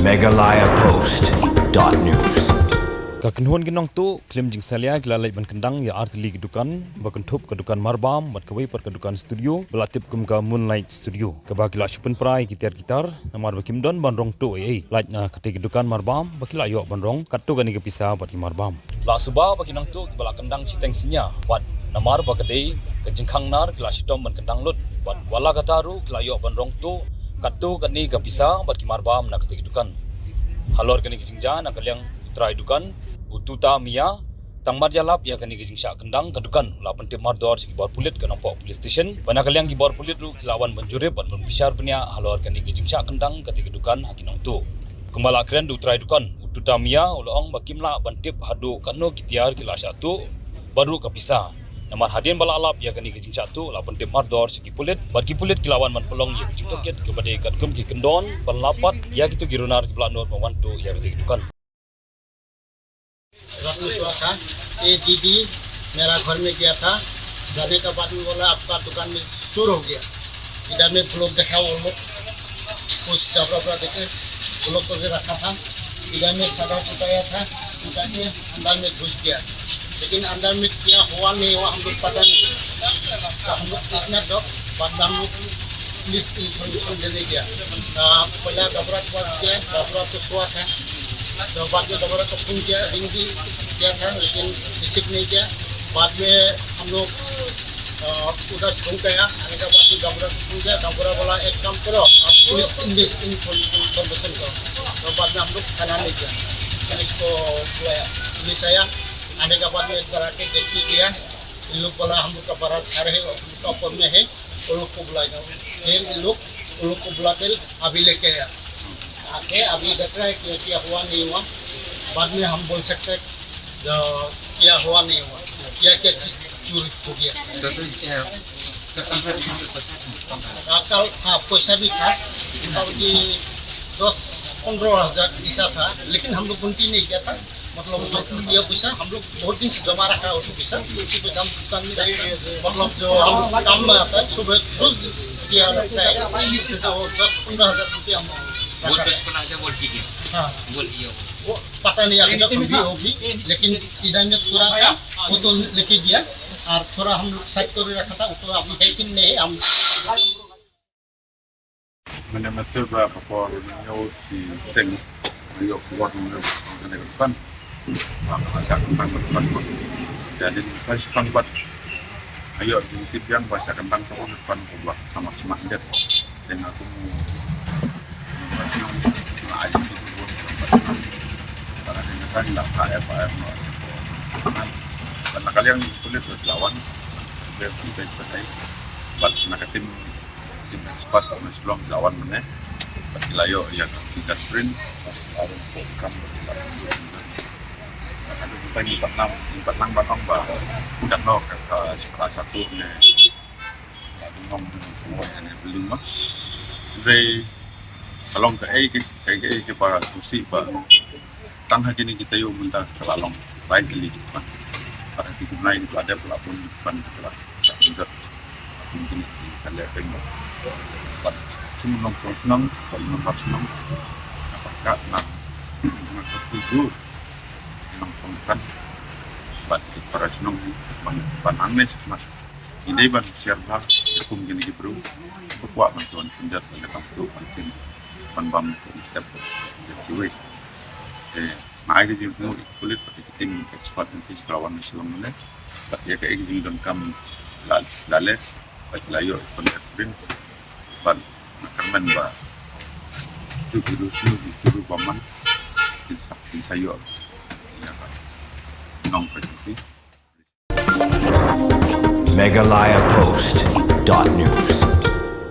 megalayapost.news. Kakenhuan ginong tu klaim jing salia gilalai ban kendang ya artili kedukan bakentup kedukan marbam bat kawai per kedukan studio belatip kumka Moonlight Studio kabagila syupen prai gitar namar bakimdon banrong tu light na kate kedukan marbam bakila yo banrong kattu gani kepisa bat ki marbam la suba bakinang tu bala kendang siteng sinya bat namar bakade kejengkhang nar gila syutom ban kendang lut bat wala kataru gila yo banrong tu kattu gani kepisa bat ki marbam na kate kedukan halor gani kejingja na kaliang utrai dukan ututa mia tangmar jalap ya kani gijing syak kendang kedukan la pentip mardor sigi bor pulit ke nampak police station bana kaliang gi bor pulit ru lawan banjure ban bishar penia halor kani gijing syak kendang kati kedukan hakinong tu kembala kren utrai dukan ututa mia ulong bakimla bantip hadu kanu kitiar kila satu baru kapisa namar hadin bala alap ya kani gijing satu la pentip mardor sigi pulit bagi pulit kilawan man pelong ya gijing toket kepada kat kum ki kendon ban lapat ya kitu girunar kibla nur mawantu ya kati kedukan रात में सोया था ये दीदी मेरा घर में गया था जाने के बाद में बोला आपका दुकान में चोर हो गया इधर में ब्लॉक देखा वो लोग कुछ जबरा देखे ब्लॉक करके रखा था इधर में सादा टुटाया था टुटा के अंदर में घुस गया लेकिन अंदर में क्या हुआ नहीं हुआ हम लोग पता नहीं तो हम लोग इतना डर बाद हम लोग पुलिस इंफॉर्मेशन देने गया पहला डबरा के पास गया डबरा तो सोया था तो बाद में दोबारा तो फोन किया रिंग भी किया था लेकिन रिसीव नहीं किया बाद में हम लोग उधर से घूम गया आने के बाद में डबरा फोन किया डबरा बोला एक काम करो आप पुलिस इन्फॉर्मेशन करो तो बाद में हम लोग थाना में गया पुलिस को बुलाया पुलिस आया आने के बाद में एक बार आके देख के गया इन लोग बोला हम लोग का बारात घर है उनका ऊपर में है उन लोग को बुलाएगा फिर इन लोग को बुला कर अभी लेके आया आके अभी देख रहे हैं कि क्या हुआ नहीं हुआ बाद में हम बोल सकते हैं क्या हुआ नहीं हुआ क्या क्या चीज़ चोरी हो गया कल हाँ पैसा भी था कि 10-15 हज़ार ऐसा था लेकिन हम लोग गिनती नहीं किया था मतलब ये पैसा हम लोग बहुत दिन से जमा रखा है उस पैसा उसी पे हम दुकान में मतलब जो हम काम में आता है सुबह रोज किया रखता है 10-15 हज़ार रुपये हम हाँ वो पता नहीं अभी तक भी होगी लेकिन इधर में थोड़ा था वो तो लेके गया और थोड़ा हम लोग साइड कर रखा था वो तो अभी है कि नहीं हम मैंने मास्टर बापा यो si teng yo kuat mana kan agak kembang jadi saya sekarang buat ayo di yang bahasa kentang sama depan buat sama semangat dan aku aja itu bos karena ini kan nggak kayak karena kalian kulit lawan berarti kita buat nakatin tim expert kalau sebelum lawan mana layo yang kita sprint harus program ada kita ini 46 batang bah kan no kata salah satu ni ngom semua yang beli mah dari salong ke para susi ba tang hari ni kita yo minta kelalong lain kali kan para tiga lain itu ada pelapon di depan kelas sangat mungkin saya lihat tengok semua senang kalau nampak senang apakah nak tujuh langsung kan buat para senang ban anes mas ini ban siapa hukum gini bro buat bantuan penjat ada kampung penting ban step jadi mai di semua kulit pada tim expert nanti selawan Islam mana tak ya kayak gini dan kam lale baik layo penderin ban karena bah itu virus itu paman di sayur ya kan nong pergi megalayapost.news